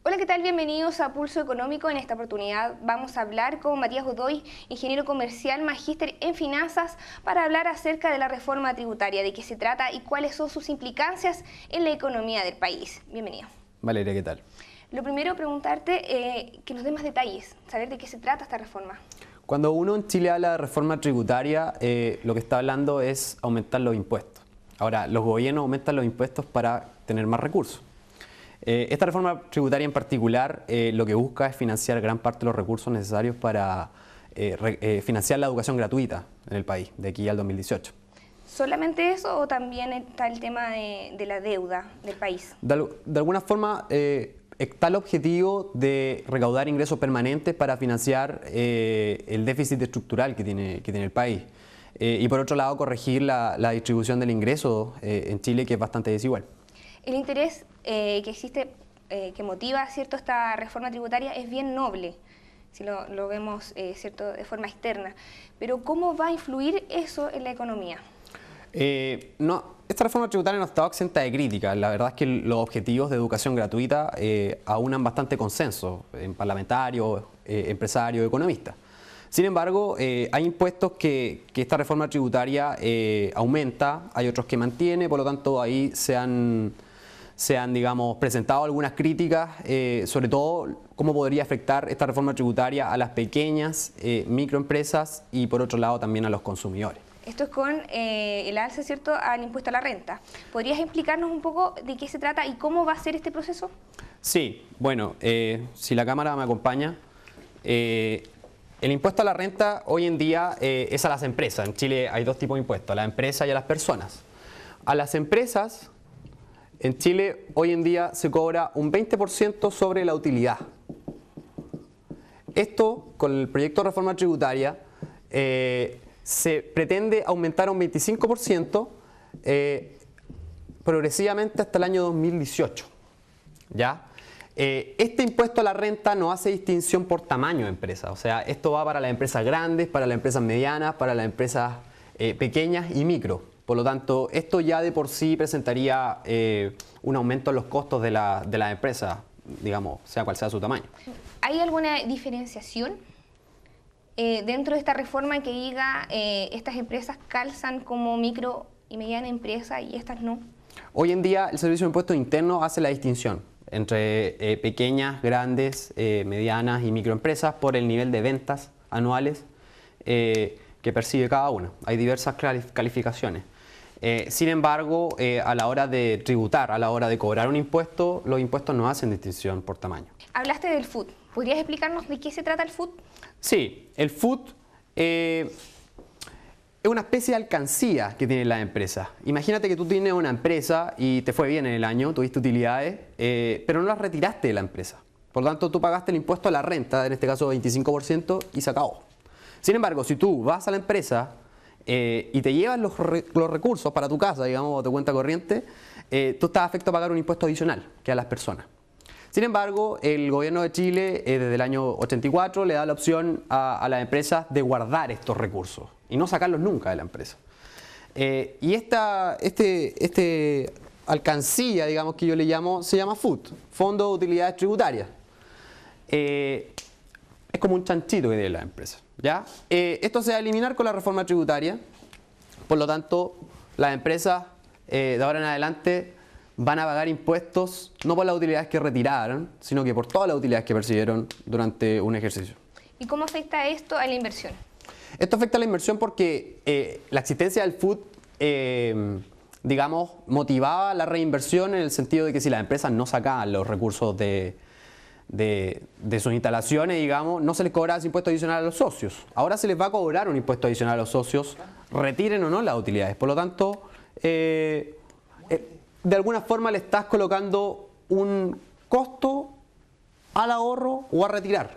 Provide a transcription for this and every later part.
Hola, ¿qué tal? Bienvenidos a Pulso Económico. En esta oportunidad vamos a hablar con Matías Godoy, ingeniero comercial, magíster en finanzas, para hablar acerca de la reforma tributaria, de qué se trata y cuáles son sus implicancias en la economía del país. Bienvenido. Valeria, ¿qué tal? Lo primero, preguntarte que nos dé más detalles, saber de qué se trata esta reforma. Cuando uno en Chile habla de reforma tributaria, lo que está hablando es aumentar los impuestos. Ahora, los gobiernos aumentan los impuestos para tener más recursos. Esta reforma tributaria en particular lo que busca es financiar gran parte de los recursos necesarios para financiar la educación gratuita en el país, de aquí al 2018. ¿Solamente eso o también está el tema de la deuda del país? De alguna forma está el objetivo de recaudar ingresos permanentes para financiar el déficit estructural que tiene el país. Y por otro lado, corregir la distribución del ingreso en Chile, que es bastante desigual. El interés que existe, que motiva cierto esta reforma tributaria es bien noble, si lo vemos cierto de forma externa. Pero ¿cómo va a influir eso en la economía? Esta reforma tributaria no ha estado exenta de crítica. La verdad es que los objetivos de educación gratuita aunan bastante consenso en parlamentarios, empresarios, economistas. Sin embargo, hay impuestos que esta reforma tributaria aumenta, hay otros que mantiene, por lo tanto ahí se han digamos, presentado algunas críticas, sobre todo cómo podría afectar esta reforma tributaria a las pequeñas microempresas y por otro lado también a los consumidores. Esto es con el alza, ¿cierto?, al impuesto a la renta. ¿Podrías explicarnos un poco de qué se trata y cómo va a ser este proceso? Sí, bueno, si la cámara me acompaña, el impuesto a la renta hoy en día es a las empresas. En Chile hay dos tipos de impuestos, a las empresas y a las personas. A las empresas, en Chile hoy en día se cobra un 20% sobre la utilidad. Esto, con el proyecto de reforma tributaria, se pretende aumentar un 25% progresivamente hasta el año 2018. ¿Ya? Este impuesto a la renta no hace distinción por tamaño de empresa, o sea, esto va para las empresas grandes, para las empresas medianas, para las empresas pequeñas y micro. Por lo tanto, esto ya de por sí presentaría un aumento en los costos de la empresa, digamos, sea cual sea su tamaño. ¿Hay alguna diferenciación dentro de esta reforma que diga estas empresas calzan como micro y mediana empresa y estas no? Hoy en día el Servicio de Impuestos Internos hace la distinción entre pequeñas, grandes, medianas y microempresas por el nivel de ventas anuales que percibe cada una. Hay diversas calificaciones. Sin embargo, a la hora de tributar, a la hora de cobrar un impuesto, los impuestos no hacen distinción por tamaño. Hablaste del FUT. ¿Podrías explicarnos de qué se trata el FUT? Sí, el FUT es una especie de alcancía que tienen las empresas. Imagínate que tú tienes una empresa y te fue bien en el año, tuviste utilidades, pero no las retiraste de la empresa. Por lo tanto, tú pagaste el impuesto a la renta, en este caso 25%, y se acabó. Sin embargo, si tú vas a la empresa y te llevas los recursos para tu casa, digamos, o tu cuenta corriente, tú estás afecto a pagar un impuesto adicional que a las personas. Sin embargo, el gobierno de Chile, desde el año 84, le da la opción a las empresas de guardar estos recursos y no sacarlos nunca de la empresa. Y esta alcancía, digamos, que yo le llamo, se llama FUT, Fondo de Utilidades Tributarias. Es como un chanchito que tiene la empresa. ¿Ya? Esto se va a eliminar con la reforma tributaria, por lo tanto las empresas de ahora en adelante van a pagar impuestos no por las utilidades que retiraron, sino que por todas las utilidades que percibieron durante un ejercicio. ¿Y cómo afecta esto a la inversión? Esto afecta a la inversión porque la existencia del FUT, digamos, motivaba la reinversión en el sentido de que si las empresas no sacaban los recursos de sus instalaciones, digamos, no se les cobraba ese impuesto adicional a los socios. Ahora se les va a cobrar un impuesto adicional a los socios, retiren o no las utilidades. Por lo tanto, de alguna forma le estás colocando un costo al ahorro o a retirar.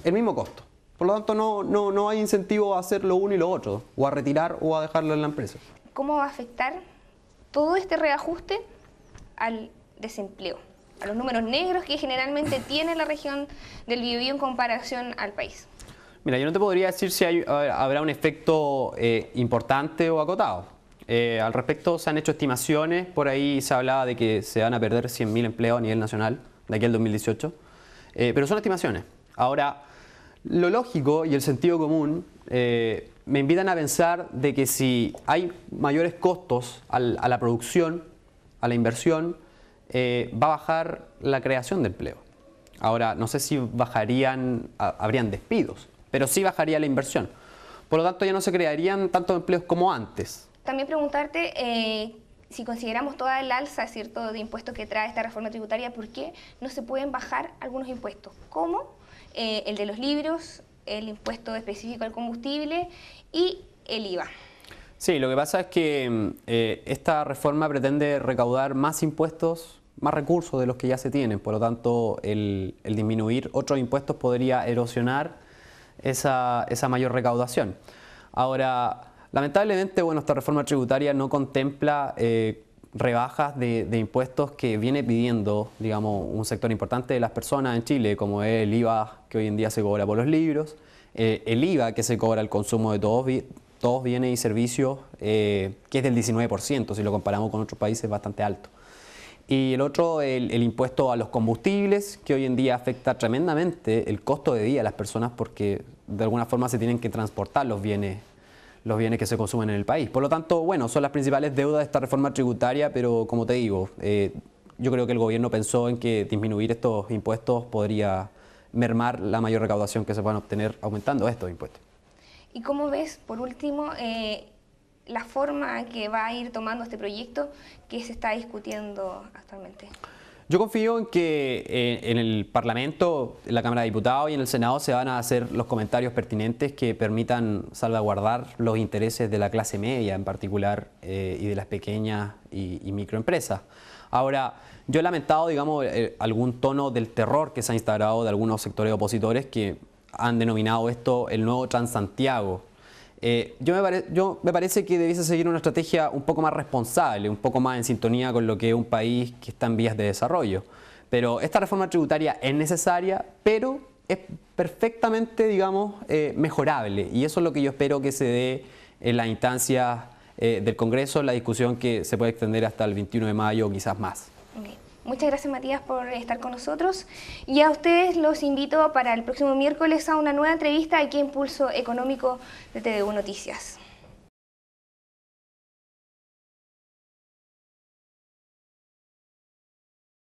El mismo costo. Por lo tanto, no hay incentivo a hacer lo uno y lo otro, o a retirar o a dejarlo en la empresa. ¿Cómo va a afectar todo este reajuste al desempleo, a los números negros que generalmente tiene la región del Biobío en comparación al país? Mira, yo no te podría decir si habrá un efecto importante o acotado. Al respecto se han hecho estimaciones, por ahí se hablaba de que se van a perder 100.000 empleos a nivel nacional de aquí al 2018, pero son estimaciones. Ahora, lo lógico y el sentido común me invitan a pensar de que si hay mayores costos a la producción, a la inversión, va a bajar la creación de empleo. Ahora, no sé si habrían despidos, pero sí bajaría la inversión. Por lo tanto, ya no se crearían tantos empleos como antes. También preguntarte si consideramos toda el alza, ¿cierto?, de impuestos que trae esta reforma tributaria, ¿por qué no se pueden bajar algunos impuestos? Como el de los libros, el impuesto específico al combustible y el IVA. Sí, lo que pasa es que esta reforma pretende recaudar más impuestos, más recursos de los que ya se tienen. Por lo tanto, el disminuir otros impuestos podría erosionar esa mayor recaudación. Ahora, lamentablemente, bueno, esta reforma tributaria no contempla rebajas de impuestos que viene pidiendo, digamos, un sector importante de las personas en Chile, como es el IVA que hoy en día se cobra por los libros, el IVA que se cobra al consumo de todos bienes y servicios, que es del 19%, si lo comparamos con otros países, bastante alto. Y el otro, el impuesto a los combustibles, que hoy en día afecta tremendamente el costo de vida de las personas porque de alguna forma se tienen que transportar los bienes que se consumen en el país. Por lo tanto, bueno, son las principales deudas de esta reforma tributaria, pero como te digo, yo creo que el gobierno pensó en que disminuir estos impuestos podría mermar la mayor recaudación que se puedan obtener aumentando estos impuestos. ¿Y cómo ves, por último, la forma que va a ir tomando este proyecto que se está discutiendo actualmente? Yo confío en que en el Parlamento, en la Cámara de Diputados y en el Senado se van a hacer los comentarios pertinentes que permitan salvaguardar los intereses de la clase media en particular y de las pequeñas y microempresas. Ahora, yo he lamentado, digamos, algún tono del terror que se ha instaurado de algunos sectores opositores que han denominado esto el nuevo Transantiago. Me parece que debiese seguir una estrategia un poco más responsable, un poco más en sintonía con lo que es un país que está en vías de desarrollo. Pero esta reforma tributaria es necesaria, pero es perfectamente, digamos, mejorable. Y eso es lo que yo espero que se dé en las instancias del Congreso, en la discusión que se puede extender hasta el 21 de mayo o quizás más. Okay. Muchas gracias, Matías, por estar con nosotros. Y a ustedes los invito para el próximo miércoles a una nueva entrevista aquí en Pulso Económico de TVU Noticias.